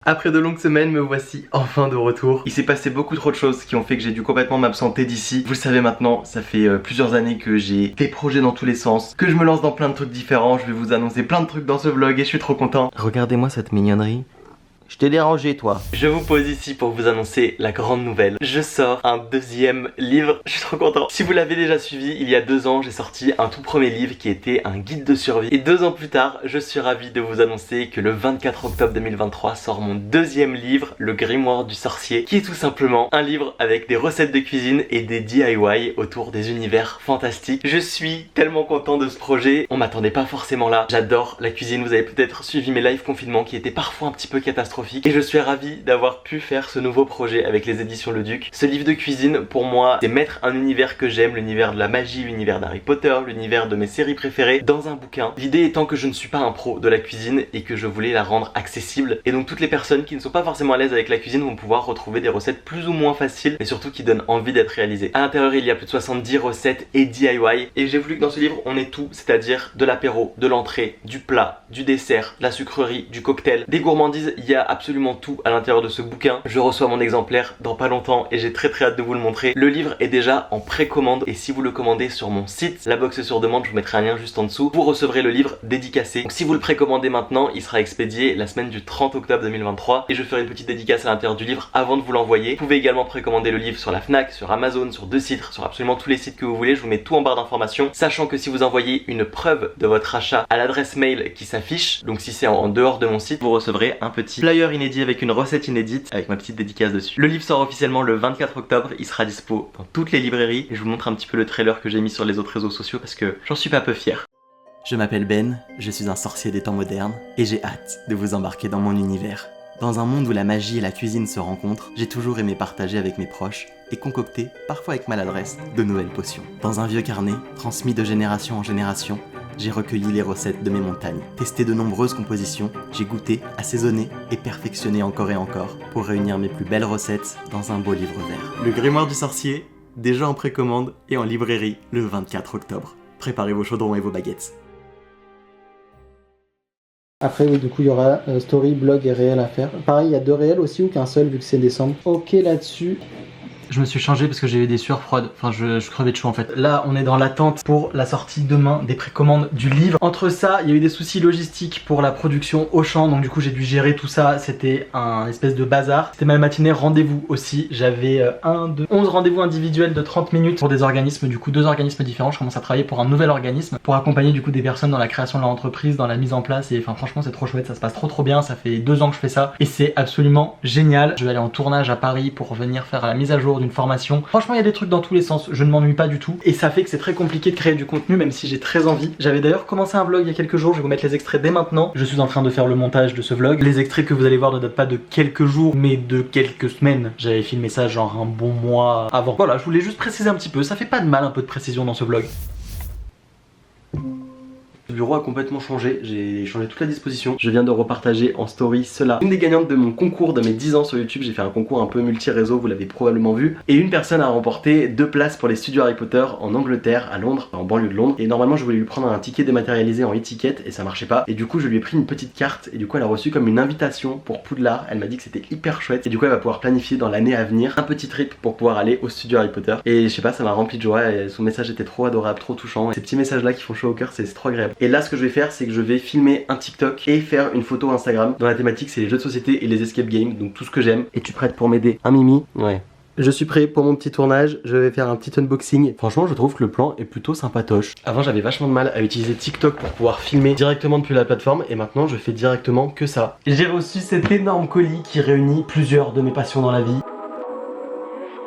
Après de longues semaines, me voici enfin de retour. Il s'est passé beaucoup trop de choses qui ont fait que j'ai dû complètement m'absenter d'ici. Vous le savez maintenant, ça fait plusieurs années que j'ai des projets dans tous les sens, que je me lance dans plein de trucs différents. Je vais vous annoncer plein de trucs dans ce vlog et je suis trop content. Regardez-moi cette mignonnerie. Je t'ai dérangé toi. Je vous pose ici pour vous annoncer la grande nouvelle. Je sors un deuxième livre, je suis trop content. Si vous l'avez déjà suivi, il y a 2 ans, j'ai sorti un tout premier livre qui était un guide de survie. Et 2 ans plus tard, je suis ravi de vous annoncer que le 24 octobre 2023 sort mon deuxième livre, Le Grimoire du Sorcier, qui est tout simplement un livre avec des recettes de cuisine et des DIY autour des univers fantastiques. Je suis tellement content de ce projet, on m'attendait pas forcément là. J'adore la cuisine, vous avez peut-être suivi mes live confinement qui étaient parfois un petit peu catastrophiques. Et je suis ravi d'avoir pu faire ce nouveau projet avec les éditions Le Duc. Ce livre de cuisine, pour moi, c'est mettre un univers que j'aime, l'univers de la magie, l'univers d'Harry Potter, l'univers de mes séries préférées, dans un bouquin. L'idée étant que je ne suis pas un pro de la cuisine et que je voulais la rendre accessible. Et donc toutes les personnes qui ne sont pas forcément à l'aise avec la cuisine vont pouvoir retrouver des recettes plus ou moins faciles, mais surtout qui donnent envie d'être réalisées. À l'intérieur, il y a plus de 70 recettes et DIY. Et j'ai voulu que dans ce livre, on ait tout, c'est-à-dire de l'apéro, de l'entrée, du plat, du dessert, de la sucrerie, du cocktail, des gourmandises. Il y a absolument tout à l'intérieur de ce bouquin. Je reçois mon exemplaire dans pas longtemps et j'ai très hâte de vous le montrer. Le livre est déjà en précommande et si vous le commandez sur mon site, la box sur demande, je vous mettrai un lien juste en dessous, vous recevrez le livre dédicacé. Donc si vous le précommandez maintenant, il sera expédié la semaine du 30 octobre 2023 et je ferai une petite dédicace à l'intérieur du livre avant de vous l'envoyer. Vous pouvez également précommander le livre sur la Fnac, sur Amazon, sur 2 sites, sur absolument tous les sites que vous voulez. Je vous mets tout en barre d'informations, sachant que si vous envoyez une preuve de votre achat à l'adresse mail qui s'affiche, donc si c'est en dehors de mon site, vous recevrez un petit flyer inédit avec une recette inédite avec ma petite dédicace dessus. Le livre sort officiellement le 24 octobre, il sera dispo dans toutes les librairies et je vous montre un petit peu le trailer que j'ai mis sur les autres réseaux sociaux parce que j'en suis pas peu fier. Je m'appelle Ben, je suis un sorcier des temps modernes et j'ai hâte de vous embarquer dans mon univers. Dans un monde où la magie et la cuisine se rencontrent, j'ai toujours aimé partager avec mes proches et concocter, parfois avec maladresse, de nouvelles potions. Dans un vieux carnet, transmis de génération en génération, j'ai recueilli les recettes de mes montagnes, testé de nombreuses compositions, j'ai goûté, assaisonné et perfectionné encore et encore pour réunir mes plus belles recettes dans un beau livre vert. Le Grimoire du Sorcier, déjà en précommande et en librairie le 24 octobre. Préparez vos chaudrons et vos baguettes. Après oui, du coup il y aura story, blog et réel à faire. Pareil, il y a 2 réels aussi ou qu'un seul vu que c'est décembre. Ok là-dessus. Je me suis changé parce que j'ai eu des sueurs froides, enfin je crevais de chaud en fait. Là on est dans l'attente pour la sortie demain des précommandes du livre. Entre ça, il y a eu des soucis logistiques pour la production Auchan, donc du coup j'ai dû gérer tout ça, c'était un espèce de bazar. C'était ma matinée rendez-vous aussi, j'avais 11 rendez-vous individuels de 30 minutes pour des organismes, du coup 2 organismes différents. Je commence à travailler pour un nouvel organisme pour accompagner du coup des personnes dans la création de leur entreprise, dans la mise en place et enfin franchement c'est trop chouette, ça se passe trop bien, ça fait 2 ans que je fais ça et c'est absolument génial. Je vais aller en tournage à Paris pour venir faire la mise à jour d'une formation. Franchement il y a des trucs dans tous les sens, je ne m'ennuie pas du tout et ça fait que c'est très compliqué de créer du contenu même si j'ai très envie. J'avais d'ailleurs commencé un vlog il y a quelques jours, je vais vous mettre les extraits dès maintenant. Je suis en train de faire le montage de ce vlog. Les extraits que vous allez voir ne datent pas de quelques jours mais de quelques semaines. J'avais filmé ça genre un bon mois avant. Voilà, je voulais juste préciser un petit peu, ça fait pas de mal un peu de précision dans ce vlog. Le bureau a complètement changé, j'ai changé toute la disposition. Je viens de repartager en story cela. Une des gagnantes de mon concours de mes 10 ans sur YouTube, j'ai fait un concours un peu multi-réseau, vous l'avez probablement vu. Et une personne a remporté 2 places pour les studios Harry Potter en Angleterre, à Londres, en banlieue de Londres. Et normalement je voulais lui prendre un ticket dématérialisé en e-ticket et ça marchait pas. Et du coup je lui ai pris une petite carte et du coup elle a reçu comme une invitation pour Poudlard. Elle m'a dit que c'était hyper chouette et du coup elle va pouvoir planifier dans l'année à venir un petit trip pour pouvoir aller au studio Harry Potter. Et je sais pas, ça m'a rempli de joie et son message était trop adorable, trop touchant. Et ces petits messages là qui font chaud au cœur, c'est trop agréable. Et là ce que je vais faire c'est que je vais filmer un TikTok et faire une photo Instagram dont la thématique c'est les jeux de société et les escape games, donc tout ce que j'aime. Es-tu prête pour m'aider? Un Mimi? Ouais. Je suis prêt pour mon petit tournage, je vais faire un petit unboxing. Franchement je trouve que le plan est plutôt sympatoche. Avant j'avais vachement de mal à utiliser TikTok pour pouvoir filmer directement depuis la plateforme et maintenant je fais directement que ça. J'ai reçu cet énorme colis qui réunit plusieurs de mes passions dans la vie.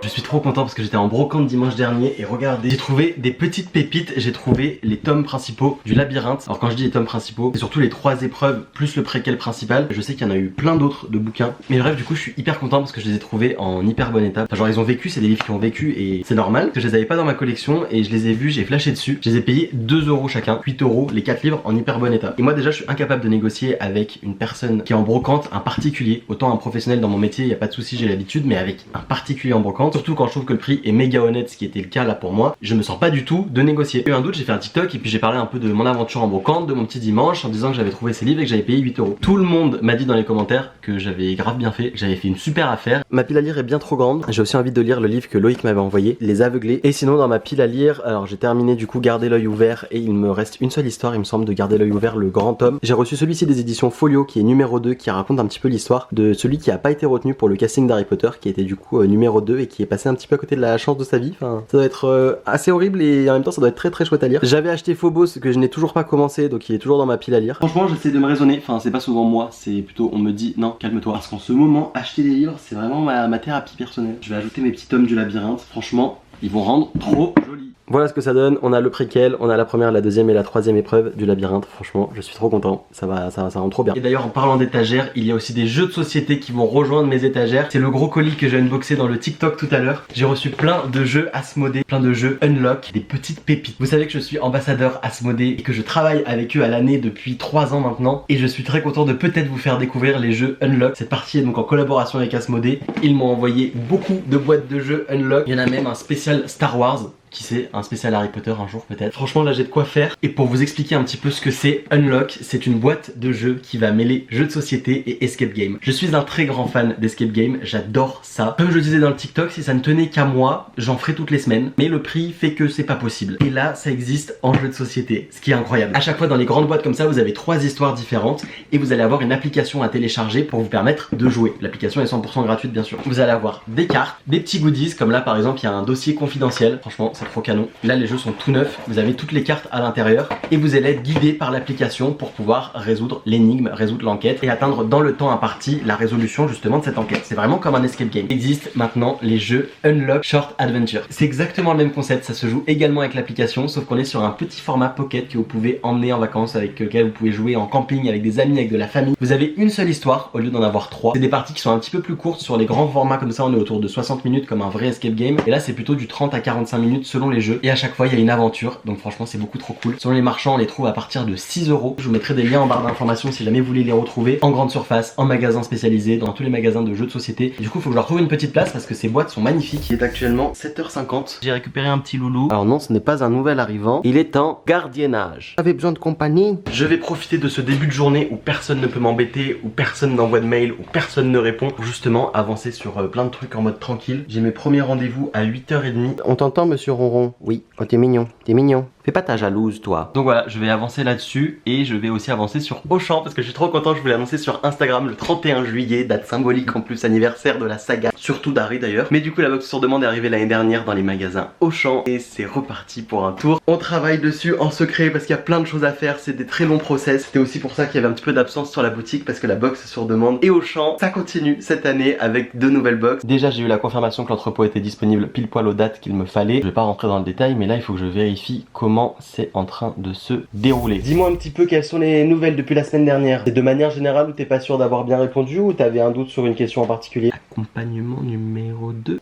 Je suis trop content parce que j'étais en brocante dimanche dernier et regardez, j'ai trouvé des petites pépites, j'ai trouvé les tomes principaux du labyrinthe. Alors quand je dis les tomes principaux, c'est surtout les 3 épreuves plus le préquel principal. Je sais qu'il y en a eu plein d'autres de bouquins, mais bref du coup je suis hyper content parce que je les ai trouvés en hyper bon état. Enfin, genre ils ont vécu, c'est des livres qui ont vécu et c'est normal que je les avais pas dans ma collection et je les ai vus, j'ai flashé dessus. Je les ai payés 2 € chacun, 8 € les 4 livres en hyper bon état. Et moi déjà je suis incapable de négocier avec une personne qui est en brocante, un particulier. Autant un professionnel dans mon métier, il y a pas de souci, j'ai l'habitude, mais avec un particulier en brocante, vente, surtout quand je trouve que le prix est méga honnête, ce qui était le cas là pour moi. Je me sens pas du tout de négocier. J'ai eu un doute, j'ai fait un TikTok et puis j'ai parlé un peu de mon aventure en brocante, de mon petit dimanche, en disant que j'avais trouvé ces livres et que j'avais payé 8 €. Tout le monde m'a dit dans les commentaires que j'avais grave bien fait, que j'avais fait une super affaire. Ma pile à lire est bien trop grande. J'ai aussi envie de lire le livre que Loïc m'avait envoyé, Les Aveuglés. Et sinon dans ma pile à lire, alors j'ai terminé du coup Garder l'œil ouvert et il me reste une seule histoire, il me semble, de Garder l'œil ouvert, le grand tome. J'ai reçu celui-ci des éditions Folio qui est numéro 2, qui raconte un petit peu l'histoire de celui qui a pas été retenu pour le casting d'Harry Potter, qui était du coup numéro 2 et qui est passé un petit peu à côté de la chance de sa vie. Enfin, ça doit être assez horrible et en même temps ça doit être très très chouette à lire. J'avais acheté Phobos que je n'ai toujours pas commencé, donc il est toujours dans ma pile à lire. Franchement j'essaie de me raisonner, enfin c'est pas souvent moi, c'est plutôt on me dit non calme-toi. Parce qu'en ce moment acheter des livres c'est vraiment ma thérapie personnelle. Je vais ajouter mes petits tomes du labyrinthe, franchement ils vont rendre trop jolis. Voilà ce que ça donne, on a le préquel, on a la première, la deuxième et la troisième épreuve du labyrinthe. Franchement je suis trop content, ça rend trop bien. Et d'ailleurs en parlant d'étagères, il y a aussi des jeux de société qui vont rejoindre mes étagères. C'est le gros colis que j'ai unboxé dans le TikTok tout à l'heure. J'ai reçu plein de jeux Asmodée, plein de jeux Unlock, des petites pépites. Vous savez que je suis ambassadeur Asmodée et que je travaille avec eux à l'année depuis 3 ans maintenant. Et je suis très content de peut-être vous faire découvrir les jeux Unlock. Cette partie est donc en collaboration avec Asmodée. Ils m'ont envoyé beaucoup de boîtes de jeux Unlock. Il y en a même un spécial Star Wars. Qui sait, un spécial Harry Potter un jour peut-être. Franchement là j'ai de quoi faire. Et pour vous expliquer un petit peu ce que c'est, Unlock, c'est une boîte de jeux qui va mêler jeux de société et escape game. Je suis un très grand fan d'escape game, j'adore ça. Comme je le disais dans le TikTok, si ça ne tenait qu'à moi, j'en ferais toutes les semaines. Mais le prix fait que c'est pas possible. Et là ça existe en jeu de société, ce qui est incroyable. À chaque fois dans les grandes boîtes comme ça, vous avez 3 histoires différentes et vous allez avoir une application à télécharger pour vous permettre de jouer. L'application est 100% gratuite bien sûr. Vous allez avoir des cartes, des petits goodies, comme là par exemple il y a un dossier confidentiel. Franchement c'est trop canon. Là les jeux sont tout neufs, vous avez toutes les cartes à l'intérieur et vous allez être guidé par l'application pour pouvoir résoudre l'énigme, résoudre l'enquête et atteindre dans le temps imparti la résolution justement de cette enquête. C'est vraiment comme un escape game. Il existe maintenant les jeux Unlock Short Adventure. C'est exactement le même concept, ça se joue également avec l'application sauf qu'on est sur un petit format pocket que vous pouvez emmener en vacances, avec lequel vous pouvez jouer en camping avec des amis, avec de la famille. Vous avez une seule histoire au lieu d'en avoir 3. C'est des parties qui sont un petit peu plus courtes. Sur les grands formats comme ça on est autour de 60 minutes comme un vrai escape game et là c'est plutôt du 30 à 45 minutes selon les jeux et à chaque fois il y a une aventure, donc franchement c'est beaucoup trop cool. Selon les marchands on les trouve à partir de 6 €. Je vous mettrai des liens en barre d'informations si jamais vous voulez les retrouver en grande surface, en magasin spécialisé, dans tous les magasins de jeux de société. Et du coup il faut que je leur trouve une petite place parce que ces boîtes sont magnifiques. Il est actuellement 7h50. J'ai récupéré un petit loulou. Alors non, ce n'est pas un nouvel arrivant, il est en gardiennage. Vous avez besoin de compagnie? Je vais profiter de ce début de journée où personne ne peut m'embêter, où personne n'envoie de mail, où personne ne répond pour justement avancer sur plein de trucs en mode tranquille. J'ai mes premiers rendez-vous à 8h30. On t'entend monsieur Ronron? Oui. Oh t'es mignon, t'es mignon. Fais pas ta jalouse toi. Donc voilà, je vais avancer là-dessus et je vais aussi avancer sur Auchan parce que je suis trop content, je voulais annoncer sur Instagram le 31 juillet, date symbolique en plus, anniversaire de la saga, surtout d'Harry d'ailleurs. Mais du coup la box sur demande est arrivée l'année dernière dans les magasins Auchan et c'est reparti pour un tour. On travaille dessus en secret parce qu'il y a plein de choses à faire, c'est des très longs process. C'était aussi pour ça qu'il y avait un petit peu d'absence sur la boutique parce que la box sur demande et Auchan, ça continue cette année avec 2 nouvelles box. Déjà j'ai eu la confirmation que l'entrepôt était disponible pile poil aux dates qu'il me fallait. Je vais pas rentrer dans le détail mais là il faut que je vérifie comment c'est en train de se dérouler. Dis-moi un petit peu quelles sont les nouvelles depuis la semaine dernière. C'est de manière générale où t'es pas sûr d'avoir bien répondu ou t'avais un doute sur une question en particulier? Accompagnement numéro 2.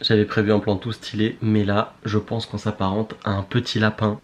J'avais prévu un plan tout stylé mais là je pense qu'on s'apparente à un petit lapin.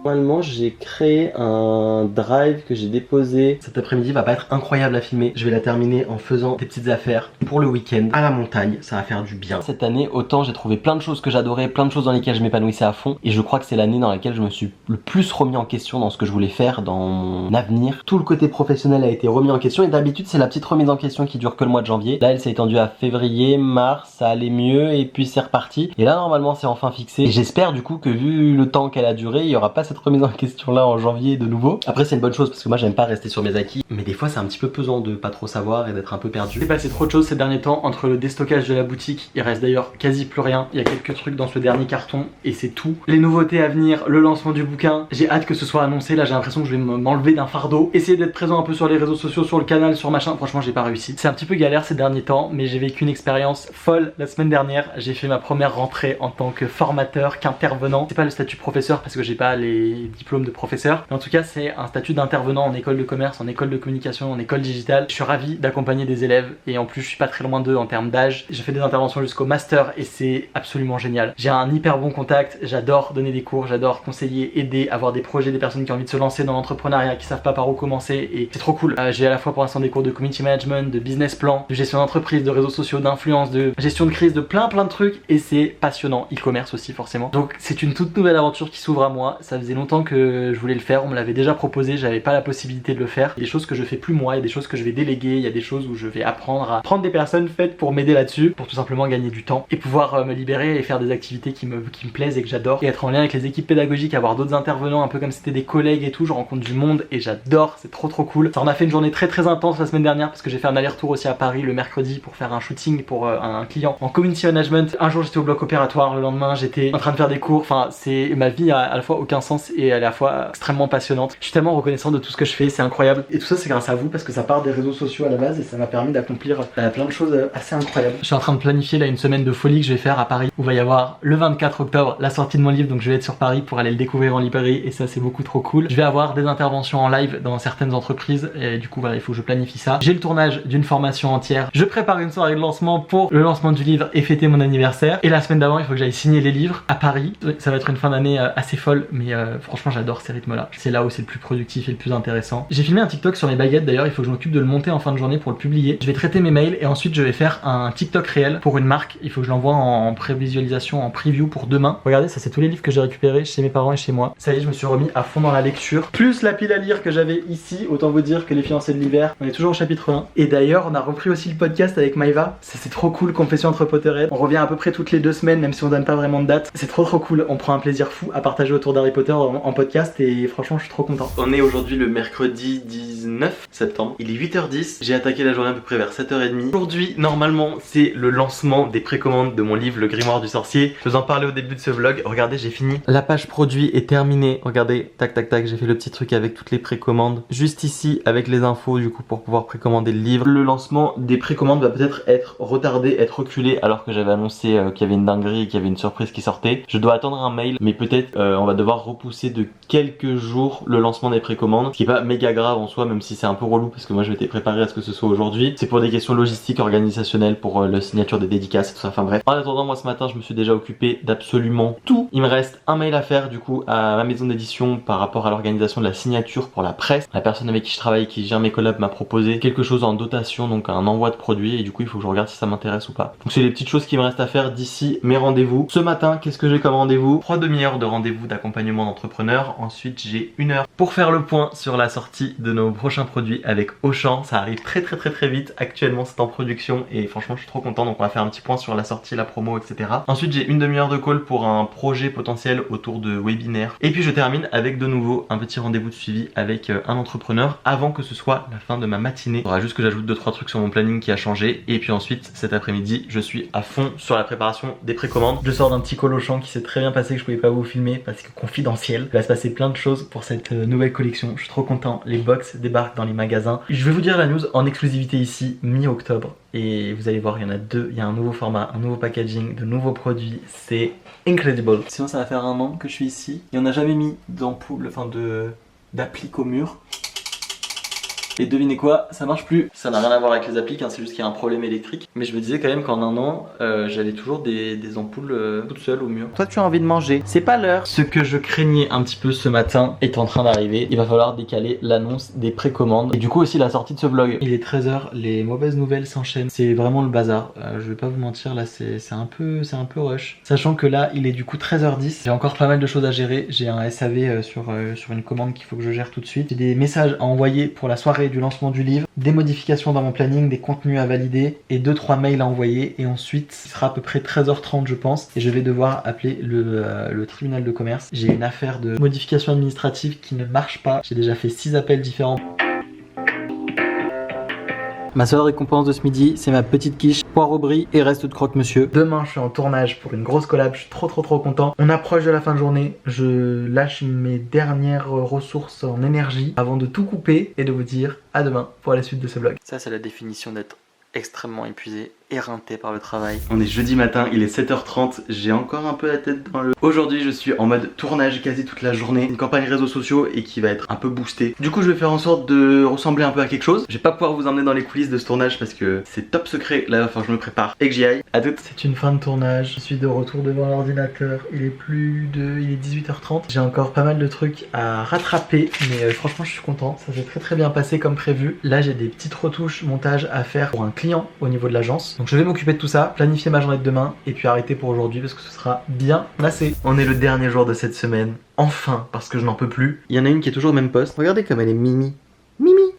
Normalement j'ai créé un drive que j'ai déposé cet après-midi, va pas être incroyable à filmer. Je vais la terminer en faisant des petites affaires pour le week-end à la montagne, ça va faire du bien. Cette année autant j'ai trouvé plein de choses que j'adorais, plein de choses dans lesquelles je m'épanouissais à fond et je crois que c'est l'année dans laquelle je me suis le plus remis en question dans ce que je voulais faire, dans mon avenir. Tout le côté professionnel a été remis en question et d'habitude c'est la petite remise en question qui dure que le mois de janvier. Là elle s'est étendue à février, mars, ça allait mieux et puis c'est reparti. Et là normalement c'est enfin fixé et j'espère du coup que vu le temps qu'elle a duré, il y aura pas cette remise en question là en janvier de nouveau. Après c'est une bonne chose parce que moi j'aime pas rester sur mes acquis, mais des fois c'est un petit peu pesant de pas trop savoir et d'être un peu perdu. Il s'est passé trop de choses ces derniers temps entre le déstockage de la boutique, il reste d'ailleurs quasi plus rien, il y a quelques trucs dans ce dernier carton et c'est tout. Les nouveautés à venir, le lancement du bouquin, j'ai hâte que ce soit annoncé, là j'ai l'impression que je vais m'enlever d'un fardeau. Essayer d'être présent un peu sur les réseaux sociaux, sur le canal, sur machin, franchement j'ai pas réussi. C'est un petit peu galère ces derniers temps, mais j'ai vécu une expérience folle la semaine dernière. J'ai fait ma première rentrée en tant que formateur, qu'intervenant. C'est pas le statut professeur parce que j'ai pas les des diplômes de professeur. Mais en tout cas, c'est un statut d'intervenant en école de commerce, en école de communication, en école digitale. Je suis ravi d'accompagner des élèves et en plus, je suis pas très loin d'eux en termes d'âge. J'ai fait des interventions jusqu'au master et c'est absolument génial. J'ai un hyper bon contact, j'adore donner des cours, j'adore conseiller, aider, avoir des projets, des personnes qui ont envie de se lancer dans l'entrepreneuriat, qui savent pas par où commencer et c'est trop cool. J'ai à la fois pour l'instant des cours de community management, de business plan, de gestion d'entreprise, de réseaux sociaux, d'influence, de gestion de crise, de plein de trucs et c'est passionnant. E-commerce aussi forcément. Donc c'est une toute nouvelle aventure qui s'ouvre à moi. Ça faisait longtemps que je voulais le faire, on me l'avait déjà proposé, j'avais pas la possibilité de le faire. Il y a des choses que je fais plus moi, il y a des choses que je vais déléguer, il y a des choses où je vais apprendre à prendre des personnes faites pour m'aider là-dessus, pour tout simplement gagner du temps et pouvoir me libérer et faire des activités qui me plaisent et que j'adore et être en lien avec les équipes pédagogiques, avoir d'autres intervenants un peu comme c'était des collègues et tout. Je rencontre du monde et j'adore, c'est trop cool. Ça en a fait une journée très intense la semaine dernière parce que j'ai fait un aller-retour aussi à Paris le mercredi pour faire un shooting pour un client en community management. Un jour j'étais au bloc opératoire, le lendemain j'étais en train de faire des cours. Enfin c'est ma vie a à la fois aucun sens et à la fois extrêmement passionnante. Je suis tellement reconnaissant de tout ce que je fais, c'est incroyable. Et tout ça c'est grâce à vous parce que ça part des réseaux sociaux à la base et ça m'a permis d'accomplir plein de choses assez incroyables. Je suis en train de planifier là une semaine de folie que je vais faire à Paris où va y avoir le 24 octobre la sortie de mon livre, donc je vais être sur Paris pour aller le découvrir en librairie et ça c'est beaucoup trop cool. Je vais avoir des interventions en live dans certaines entreprises et du coup voilà, il faut que je planifie ça. J'ai le tournage d'une formation entière. Je prépare une soirée de lancement pour le lancement du livre et fêter mon anniversaire. Et la semaine d'avant, il faut que j'aille signer les livres à Paris. Ça va être une fin d'année assez folle, mais franchement j'adore ces rythmes-là. C'est là où c'est le plus productif et le plus intéressant. J'ai filmé un TikTok sur mes baguettes d'ailleurs, il faut que je m'occupe de le monter en fin de journée pour le publier. Je vais traiter mes mails et ensuite je vais faire un TikTok réel pour une marque. Il faut que je l'envoie en prévisualisation, en preview pour demain. Regardez, ça c'est tous les livres que j'ai récupérés chez mes parents et chez moi. Ça y est, je me suis remis à fond dans la lecture. Plus la pile à lire que j'avais ici, autant vous dire que les fiancés de l'hiver, on est toujours au chapitre 1. Et d'ailleurs, on a repris aussi le podcast avec Maïva. C'est trop cool, Confession entre Potterhead. On revient à peu près toutes les 2 semaines, même si on donne pas vraiment de date. C'est trop cool, on prend un plaisir fou à partager autour d'Harry Potter en podcast et franchement, je suis trop content. On est aujourd'hui le mercredi 19 septembre. Il est 8h10. J'ai attaqué la journée à peu près vers 7h30. Aujourd'hui, normalement, c'est le lancement des précommandes de mon livre, Le Grimoire du Sorcier. Je vous en parlais au début de ce vlog. Regardez, j'ai fini. La page produit est terminée. Regardez, tac, j'ai fait le petit truc avec toutes les précommandes. Juste ici, avec les infos, du coup, pour pouvoir précommander le livre. Le lancement des précommandes va peut-être être retardé, être reculé, alors que j'avais annoncé qu'il y avait une dinguerie et qu'il y avait une surprise qui sortait. Je dois attendre un mail, mais peut-être on va devoir repousser de quelques jours le lancement des précommandes. Ce qui est pas méga grave en soi, même si c'est un peu relou, parce que moi je m'étais préparé à ce que ce soit aujourd'hui. C'est pour des questions logistiques, organisationnelles, pour la signature des dédicaces et tout ça, enfin bref. En attendant, moi ce matin, je me suis déjà occupé d'absolument tout. Il me reste un mail à faire du coup à ma maison d'édition par rapport à l'organisation de la signature pour la presse. La personne avec qui je travaille, qui gère mes collabs, m'a proposé quelque chose en dotation, donc un envoi de produits, et du coup il faut que je regarde si ça m'intéresse ou pas. Donc c'est les petites choses qui me restent à faire d'ici mes rendez-vous. Ce matin, qu'est-ce que j'ai comme rendez-vous? 3 demi-heures de rendez-vous d'accompagnement d'entrepreneurs. Ensuite j'ai 1 heure pour faire le point sur la sortie de nos prochains produits avec Auchan. Ça arrive très vite. Actuellement c'est en production et franchement je suis trop content, donc on va faire un petit point sur la sortie, la promo, etc. Ensuite j'ai 1 demi-heure de call pour un projet potentiel autour de webinaire. Et puis je termine avec de nouveau un petit rendez-vous de suivi avec un entrepreneur avant que ce soit la fin de ma matinée. Il faudra juste que j'ajoute 2-3 trucs sur mon planning qui a changé. Et puis ensuite cet après-midi je suis à fond sur la préparation des précommandes. Je sors d'un petit call Auchan qui s'est très bien passé, que je pouvais pas vous filmer parce que confidentiel. Il va se passer plein de choses pour cette nouvelle collection. Je suis trop content. Les box débarquent dans les magasins. Je vais vous dire la news en exclusivité ici mi-octobre. Et vous allez voir, il y en a 2. Il y a un nouveau format, un nouveau packaging, de nouveaux produits. C'est incredible. Sinon ça va faire 1 an que je suis ici. Et on n'a jamais mis d'ampoule, enfin d'applique au mur. Et devinez quoi, ça marche plus. Ça n'a rien à voir avec les appliques, hein, c'est juste qu'il y a un problème électrique. Mais je me disais quand même qu'en 1 an, j'avais toujours des ampoules toutes seules au mur. Toi tu as envie de manger, c'est pas l'heure. Ce que je craignais un petit peu ce matin est en train d'arriver. Il va falloir décaler l'annonce des précommandes. Et du coup aussi la sortie de ce vlog. Il est 13h, les mauvaises nouvelles s'enchaînent. C'est vraiment le bazar. Je vais pas vous mentir, là c'est un peu rush. Sachant que là il est du coup 13h10. J'ai encore pas mal de choses à gérer. J'ai un SAV sur une commande qu'il faut que je gère tout de suite. J'ai des messages à envoyer pour la soirée du lancement du livre, des modifications dans mon planning, des contenus à valider et 2-3 mails à envoyer. Et ensuite il sera à peu près 13h30 je pense et je vais devoir appeler le tribunal de commerce. J'ai une affaire de modification administrative qui ne marche pas. J'ai déjà fait 6 appels différents. Ma seule récompense de ce midi, c'est ma petite quiche, poire au brie et reste de croque-monsieur. Demain, je suis en tournage pour une grosse collab, je suis trop content. On approche de la fin de journée, je lâche mes dernières ressources en énergie avant de tout couper et de vous dire à demain pour la suite de ce vlog. Ça, c'est la définition d'être extrêmement épuisé, éreinté par le travail. On est jeudi matin, il est 7h30, j'ai encore un peu la tête dans le... Aujourd'hui je suis en mode tournage quasi toute la journée, une campagne réseaux sociaux et qui va être un peu boostée. Du coup je vais faire en sorte de ressembler un peu à quelque chose. Je vais pas pouvoir vous emmener dans les coulisses de ce tournage parce que c'est top secret, là enfin je me prépare et que j'y aille. À toutes. C'est une fin de tournage, je suis de retour devant l'ordinateur, il est 18h30. J'ai encore pas mal de trucs à rattraper mais franchement je suis content, ça s'est très bien passé comme prévu. Là j'ai des petites retouches montage à faire pour un client au niveau de l'agence. Donc je vais m'occuper de tout ça, planifier ma journée de demain et puis arrêter pour aujourd'hui parce que ce sera bien assez. On est le dernier jour de cette semaine, enfin, parce que je n'en peux plus. Il y en a une qui est toujours au même poste. Regardez comme elle est mimi. Mimi!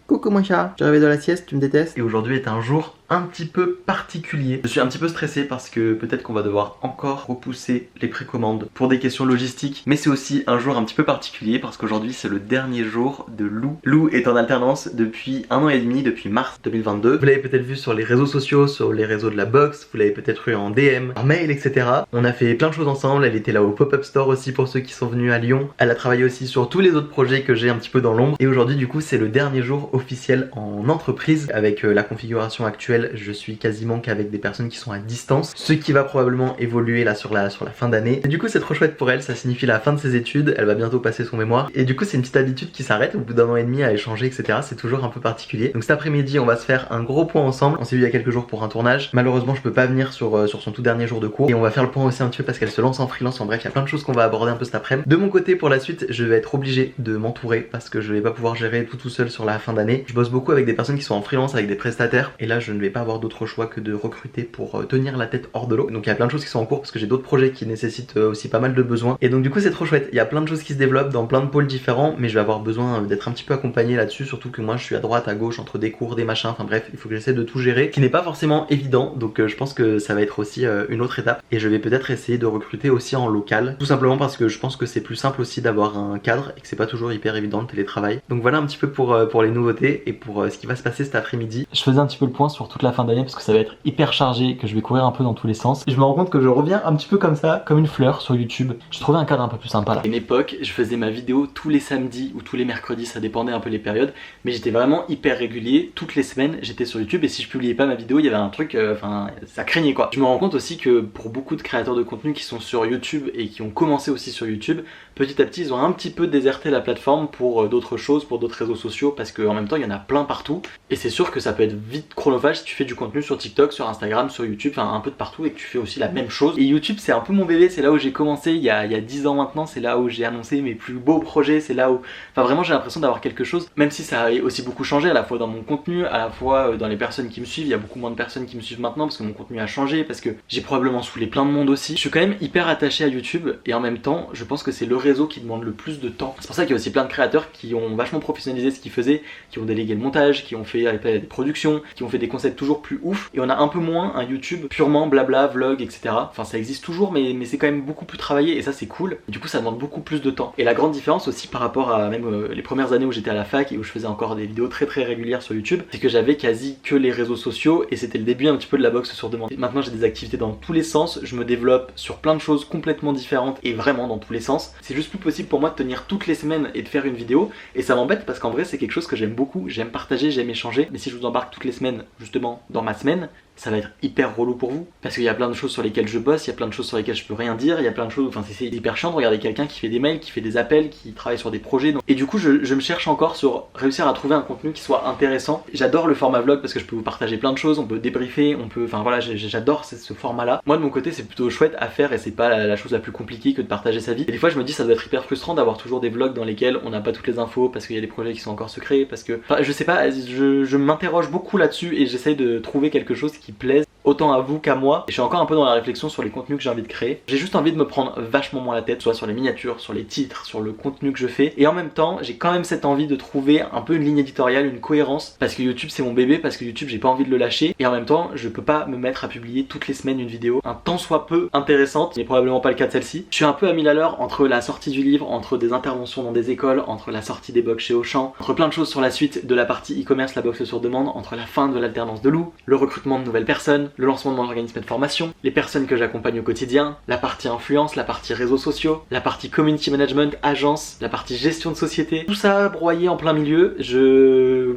Coucou mon chat, j'ai rêvé de la sieste, tu me détestes. Et aujourd'hui est un jour un petit peu particulier. Je suis un petit peu stressé parce que peut-être qu'on va devoir encore repousser les précommandes pour des questions logistiques. Mais c'est aussi un jour un petit peu particulier parce qu'aujourd'hui c'est le dernier jour de Lou. Lou est en alternance depuis 1 an et demi, depuis mars 2022. Vous l'avez peut-être vu sur les réseaux sociaux, sur les réseaux de la box, vous l'avez peut-être eu en DM, en mail, etc. On a fait plein de choses ensemble, elle était là au pop-up store aussi pour ceux qui sont venus à Lyon. Elle a travaillé aussi sur tous les autres projets que j'ai un petit peu dans l'ombre. Et aujourd'hui du coup c'est le dernier jour officiel en entreprise avec la configuration actuelle. Je suis quasiment qu'avec des personnes qui sont à distance, ce qui va probablement évoluer là sur la fin d'année. Et du coup c'est trop chouette pour elle, ça signifie la fin de ses études, elle va bientôt passer son mémoire. Et du coup c'est une petite habitude qui s'arrête au bout d'1 an et demi à échanger, etc. C'est toujours un peu particulier. Donc cet après-midi on va se faire un gros point ensemble. On s'est vu il y a quelques jours pour un tournage. Malheureusement je peux pas venir sur son tout dernier jour de cours. Et on va faire le point aussi un petit peu parce qu'elle se lance en freelance. En bref, il y a plein de choses qu'on va aborder un peu cet après-midi. De mon côté pour la suite, je vais être obligé de m'entourer parce que je vais pas pouvoir gérer tout seul sur la fin d'année. Je bosse beaucoup avec des personnes qui sont en freelance, avec des prestataires. Et là je ne vais pas avoir d'autre choix que de recruter pour tenir la tête hors de l'eau. Donc il y a plein de choses qui sont en cours parce que j'ai d'autres projets qui nécessitent aussi pas mal de besoins. Et donc du coup c'est trop chouette. Il y a plein de choses qui se développent dans plein de pôles différents, mais je vais avoir besoin d'être un petit peu accompagné là-dessus, surtout que moi je suis à droite, à gauche, entre des cours, des machins, enfin bref, il faut que j'essaie de tout gérer, ce qui n'est pas forcément évident. Donc je pense que ça va être aussi une autre étape. Et je vais peut-être essayer de recruter aussi en local, tout simplement parce que je pense que c'est plus simple aussi d'avoir un cadre et que c'est pas toujours hyper évident le télétravail. Donc voilà un petit peu pour les nouveautés et pour ce qui va se passer cet après-midi. Je faisais un petit peu le point sur toute la fin d'année parce que ça va être hyper chargé, que je vais courir un peu dans tous les sens. Et je me rends compte que je reviens un petit peu comme ça, comme une fleur sur YouTube. J'ai trouvé un cadre un peu plus sympa là. À une époque, je faisais ma vidéo tous les samedis ou tous les mercredis, ça dépendait un peu les périodes, mais j'étais vraiment hyper régulier. Toutes les semaines, j'étais sur YouTube et si je publiais pas ma vidéo, il y avait un truc, enfin, ça craignait quoi. Je me rends compte aussi que pour beaucoup de créateurs de contenu qui sont sur YouTube et qui ont commencé aussi sur YouTube, petit à petit, ils ont un petit peu déserté la plateforme pour d'autres choses, pour d'autres réseaux sociaux, parce qu'en même temps, il y en a plein partout. Et c'est sûr que ça peut être vite chronophage si tu fais du contenu sur TikTok, sur Instagram, sur YouTube, enfin un peu de partout et que tu fais aussi la même chose. Et YouTube c'est un peu mon bébé, c'est là où j'ai commencé il y a 10 ans maintenant, c'est là où j'ai annoncé mes plus beaux projets, c'est là où... Enfin vraiment j'ai l'impression d'avoir quelque chose, même si ça a aussi beaucoup changé à la fois dans mon contenu, à la fois dans les personnes qui me suivent, il y a beaucoup moins de personnes qui me suivent maintenant parce que mon contenu a changé, parce que j'ai probablement saoulé plein de monde aussi. Je suis quand même hyper attaché à YouTube et en même temps je pense que c'est le réseau qui demande le plus de temps. C'est pour ça qu'il y a aussi plein de créateurs qui ont vachement professionnalisé ce qu'ils faisaient, qui ont délégué le montage, qui ont fait des productions, qui ont fait des concepts toujours plus ouf, et on a un peu moins un YouTube purement blabla, vlog, etc. Enfin ça existe toujours mais c'est quand même beaucoup plus travaillé et ça c'est cool. Et du coup ça demande beaucoup plus de temps. Et la grande différence aussi par rapport à même les premières années où j'étais à la fac et où je faisais encore des vidéos très régulières sur YouTube, c'est que j'avais quasi que les réseaux sociaux et c'était le début un petit peu de la boxe sur demande. Et maintenant j'ai des activités dans tous les sens, je me développe sur plein de choses complètement différentes et vraiment dans tous les sens. C'est juste plus possible pour moi de tenir toutes les semaines et de faire une vidéo et ça m'embête parce qu'en vrai c'est quelque chose que j'aime beaucoup, j'aime partager, j'aime échanger, mais si je vous embarque toutes les semaines justement dans ma semaine, ça va être hyper relou pour vous parce qu'il y a plein de choses sur lesquelles je bosse, il y a plein de choses sur lesquelles je peux rien dire, il y a plein de choses, enfin c'est hyper chiant de regarder quelqu'un qui fait des mails, qui fait des appels, qui travaille sur des projets. Donc... Et du coup je me cherche encore sur réussir à trouver un contenu qui soit intéressant. J'adore le format vlog parce que je peux vous partager plein de choses, on peut débriefer, on peut, enfin voilà, j'adore ce format là. Moi de mon côté c'est plutôt chouette à faire et c'est pas la chose la plus compliquée que de partager sa vie. Et des fois je me dis ça doit être hyper frustrant d'avoir toujours des vlogs dans lesquels on n'a pas toutes les infos parce qu'il y a des projets qui sont encore secrets, parce que, enfin je sais pas, je m'interroge beaucoup là-dessus et j'essaye de trouver quelque chose qui plaise autant à vous qu'à moi. Et je suis encore un peu dans la réflexion sur les contenus que j'ai envie de créer. J'ai juste envie de me prendre vachement moins la tête, soit sur les miniatures, sur les titres, sur le contenu que je fais. Et en même temps, j'ai quand même cette envie de trouver un peu une ligne éditoriale, une cohérence. Parce que YouTube c'est mon bébé, parce que YouTube j'ai pas envie de le lâcher. Et en même temps, je peux pas me mettre à publier toutes les semaines une vidéo, un tant soit peu intéressante, mais probablement pas le cas de celle-ci. Je suis un peu à 1000 à l'heure entre la sortie du livre, entre des interventions dans des écoles, entre la sortie des box chez Auchan, entre plein de choses sur la suite de la partie e-commerce, la box sur demande, entre la fin de l'alternance de Lou, le recrutement de nouvelles personnes, le lancement de mon organisme de formation, les personnes que j'accompagne au quotidien, la partie influence, la partie réseaux sociaux, la partie community management, agence, la partie gestion de société, tout ça broyé en plein milieu.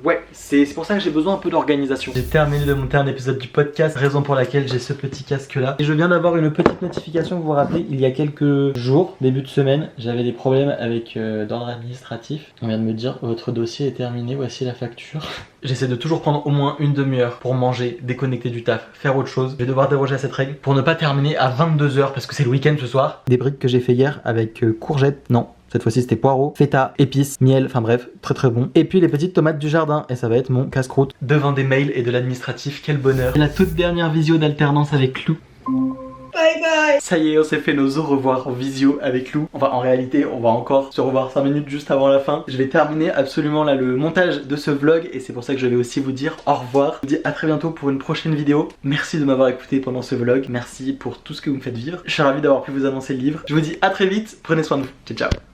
Ouais, c'est pour ça que j'ai besoin un peu d'organisation. J'ai terminé de monter un épisode du podcast, raison pour laquelle j'ai ce petit casque là. Et je viens d'avoir une petite notification, vous vous rappelez, il y a quelques jours, début de semaine, j'avais des problèmes avec d'ordre administratif. On vient de me dire, votre dossier est terminé, voici la facture. J'essaie de toujours prendre au moins une demi-heure pour manger, déconnecter du taf, faire autre chose. Je vais devoir déroger à cette règle pour ne pas terminer à 22h parce que c'est le week-end ce soir. Des briques que j'ai fait hier avec courgettes, non. Cette fois-ci c'était poireaux, feta, épices, miel, enfin bref, très très bon. Et puis les petites tomates du jardin, et ça va être mon casse-croûte. Devant des mails et de l'administratif, quel bonheur. La toute dernière visio d'alternance avec Lou. Bye bye. Ça y est, on s'est fait nos au revoir en visio avec Lou. Enfin en réalité on va encore se revoir 5 minutes juste avant la fin. Je vais terminer absolument là le montage de ce vlog et c'est pour ça que je vais aussi vous dire au revoir. Je vous dis à très bientôt pour une prochaine vidéo. Merci de m'avoir écouté pendant ce vlog. Merci pour tout ce que vous me faites vivre. Je suis ravi d'avoir pu vous annoncer le livre. Je vous dis à très vite, prenez soin de vous. Ciao ciao.